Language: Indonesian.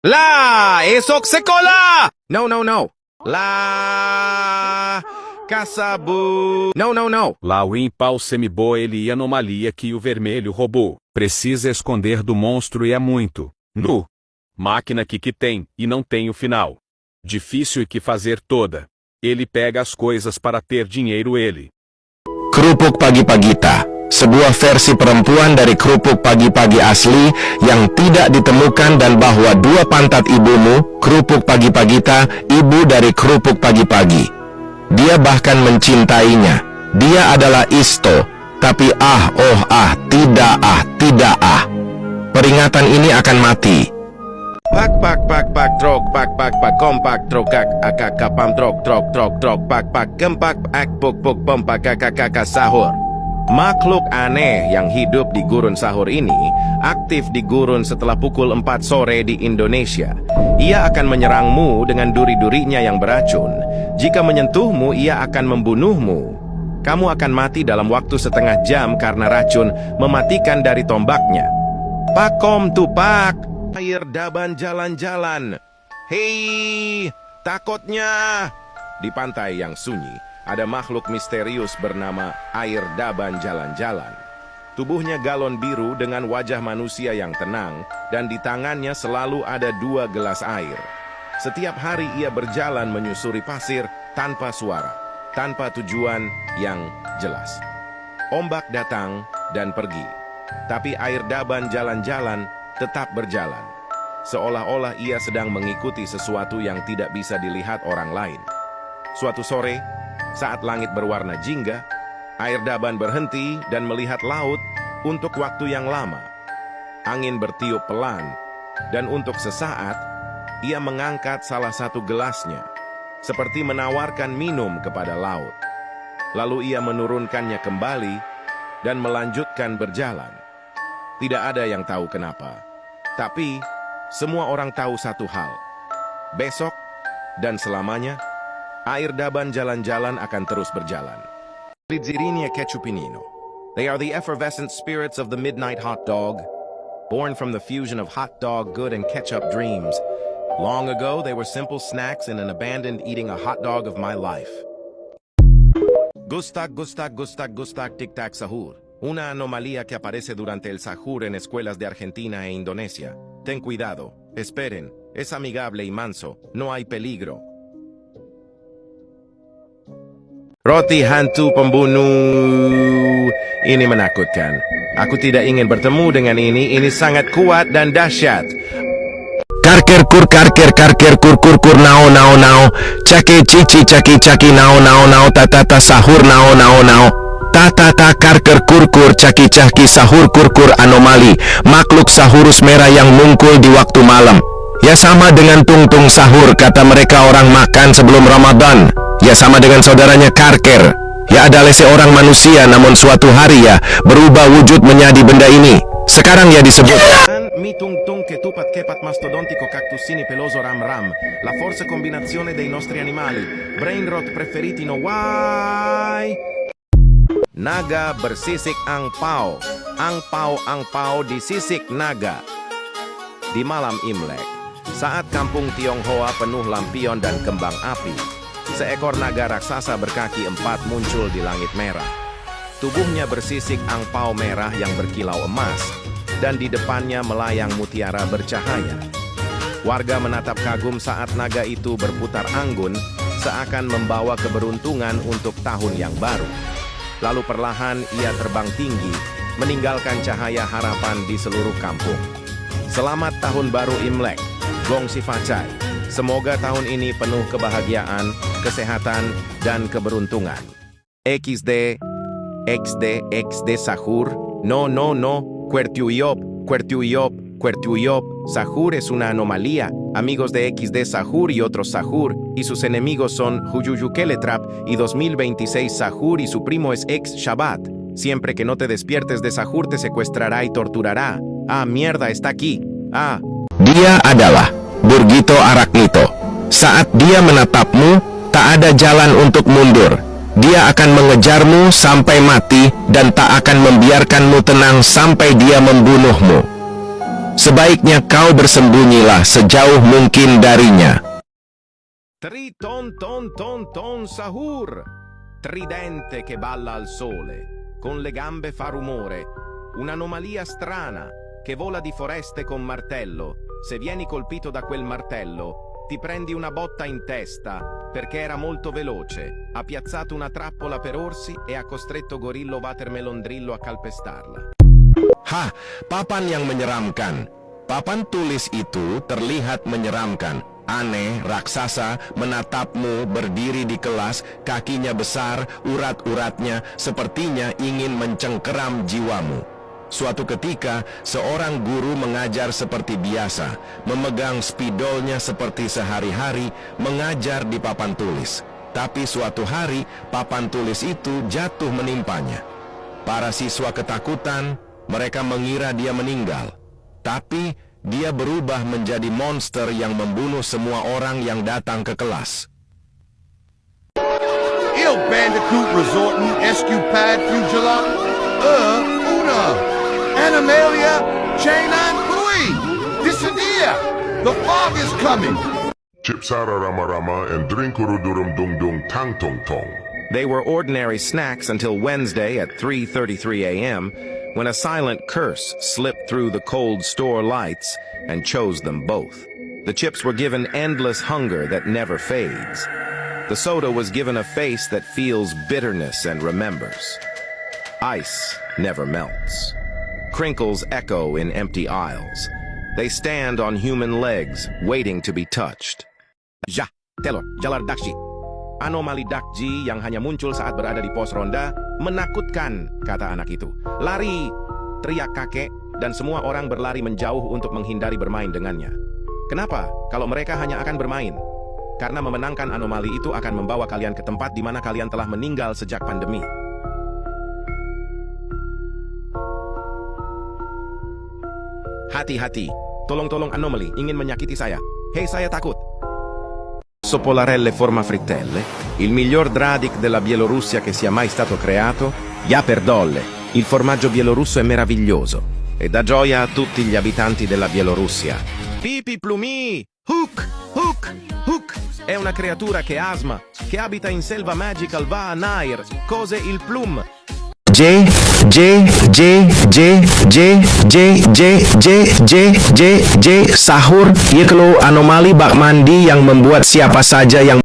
La esok sekolah. No, no, no. La caçabu. No, no, no. Lá o impau semiboa ele e anomalia que o vermelho roubou. Precisa esconder do monstro e é muito. Nu. Máquina que tem, e não tem o final. Difícil e que fazer toda. Ele pega as coisas para ter dinheiro ele. Kerupuk Pagi Pagita, sebuah versi perempuan dari kerupuk pagi-pagi asli yang tidak ditemukan dan bahwa dua pantat ibumu, kerupuk Pagi Pagita, ibu dari kerupuk pagi-pagi. Dia bahkan mencintainya. Dia adalah Isto, tapi tidak. Peringatan ini akan mati. Pak trok kompak trok kapam trok pak gempak puk pompak sahur. Makhluk aneh yang hidup di gurun sahur ini aktif di gurun setelah pukul 4 sore di Indonesia. Ia akan menyerangmu dengan duri-durinya yang beracun. Jika menyentuhmu, ia akan membunuhmu. Kamu akan mati dalam waktu setengah jam karena racun mematikan dari tombaknya. Pakom tupak, air daban jalan-jalan. Hei, takutnya. Di pantai yang sunyi, ada makhluk misterius bernama air daban jalan-jalan. Tubuhnya galon biru dengan wajah manusia yang tenang, dan di tangannya selalu ada 2 gelas air. Setiap hari ia berjalan menyusuri pasir tanpa suara, tanpa tujuan yang jelas. Ombak datang dan pergi. Tapi air daban jalan-jalan tetap berjalan, seolah-olah ia sedang mengikuti sesuatu yang tidak bisa dilihat orang lain. Suatu sore, saat langit berwarna jingga, air daban berhenti dan melihat laut untuk waktu yang lama. Angin bertiup pelan, dan untuk sesaat, ia mengangkat salah satu gelasnya, seperti menawarkan minum kepada laut. Lalu ia menurunkannya kembali dan melanjutkan berjalan. Tidak ada yang tahu kenapa. Tapi, semua orang tahu satu hal. Besok dan selamanya, air daban jalan-jalan akan terus berjalan. Lidzirinia Ketchupinino. They are the effervescent spirits of the midnight hot dog, born from the fusion of hot dog good and ketchup dreams. Long ago, they were simple snacks in an abandoned eating a hot dog of my life. Gustak, tic-tac, sahur. Una anomalía que aparece durante el sahur en escuelas de Argentina e Indonesia. Ten cuidado, esperen, es amigable y manso, no hay peligro. Roti hantu pembunuh. Ini menakutkan. Aku tidak ingin bertemu dengan ini sangat kuat dan dahsyat. Karker kur nao caki caki nao tata sahur nao tata karker kur caki sahur kur anomali, makhluk sahurus merah yang mungkul di waktu malam. Ya sama dengan tung sahur, kata mereka orang makan sebelum Ramadan. Ya sama dengan saudaranya Karker. Ya adalah seorang manusia, namun suatu hari ya berubah wujud menjadi benda ini. Sekarang ya disebut Mi tung che tupat kepat mastodontico cactus sini peloso ram, la forza combinazione dei nostri animali, brain rot preferiti no why. Naga bersisik angpau disisik naga. Di malam Imlek, saat kampung Tionghoa penuh lampion dan kembang api, seekor naga raksasa berkaki 4 muncul di langit merah. Tubuhnya bersisik angpau merah yang berkilau emas, dan di depannya melayang mutiara bercahaya. Warga menatap kagum saat naga itu berputar anggun, seakan membawa keberuntungan untuk tahun yang baru. Lalu perlahan ia terbang tinggi, meninggalkan cahaya harapan di seluruh kampung. Selamat Tahun Baru Imlek, Gong Si Facai. Semoga tahun ini penuh kebahagiaan, kesehatan, dan keberuntungan. XD sahur, no, Cuertiuyop, sahur es una anomalía. Amigos de XD Sahur y otros Sahur, y sus enemigos son Huyuyukeletrap y 2026 Sahur y su primo es Ex Shabbat. Siempre que no te despiertes de Sahur te secuestrará y torturará. Ah, mierda, está aquí. Ah. Dia adalah Burgito Arachnito. Saat dia menatapmu, tak ada jalan untuk mundur. Dia akan mengejarmu sampai mati dan tak akan membiarkanmu tenang sampai dia membunuhmu. Sebaiknya kau bersembunyilah sejauh mungkin darinya. Tri ton ton ton ton sahur. Tridente che balla al sole, con le gambe fa rumore. Un'anomalia strana che vola di foreste con martello. Se vieni colpito da quel martello, ti prendi una botta in testa, perché era molto veloce. Ha piazzato una trappola per orsi e ha costretto Gorillo Watermelondrillo a calpestarla. Hah, papan yang menyeramkan. Papan tulis itu terlihat menyeramkan. Aneh, raksasa menatapmu berdiri di kelas, kakinya besar, urat-uratnya sepertinya ingin mencengkeram jiwamu. Suatu ketika, seorang guru mengajar seperti biasa, memegang spidolnya seperti sehari-hari, mengajar di papan tulis. Tapi suatu hari, papan tulis itu jatuh menimpanya. Para siswa ketakutan, mereka mengira dia meninggal. Tapi, dia berubah menjadi monster yang membunuh semua orang yang datang ke kelas. Il Bandicoot Resorten Escupad Fugila, Una, Animalia, Chainine Kui, Dissidia, the fog is coming. Chipsara Rama Rama and Drinkurudurum Dung Dung Tang Tong Tong. They were ordinary snacks until Wednesday at 3:33 a.m., when a silent curse slipped through the cold store lights and chose them both. The chips were given endless hunger that never fades. The soda was given a face that feels bitterness and remembers. Ice never melts. Crinkles echo in empty aisles. They stand on human legs, waiting to be touched. Ja, telor, jalar dakshi. Anomali dakji yang hanya muncul saat berada di pos ronda menakutkan, kata anak itu. Lari, teriak kakek, dan semua orang berlari menjauh untuk menghindari bermain dengannya. Kenapa? Kalau mereka hanya akan bermain. Karena memenangkan anomali itu akan membawa kalian ke tempat di mana kalian telah meninggal sejak pandemi. Hati-hati, tolong-tolong anomali ingin menyakiti saya. Hei, saya takut. Polarelle forma frittelle, il miglior Dradic della Bielorussia che sia mai stato creato, ya perdolle, il formaggio bielorusso è meraviglioso e dà gioia a tutti gli abitanti della Bielorussia. Pipi Plumi, Hook, Hook, Hook, è una creatura che asma, che abita in selva magical va a Nair, cose il plum. J, J, J, J, J, J, J, J, J, J, J, sahur, iklo anomali bak mandi yang membuat siapa saja yang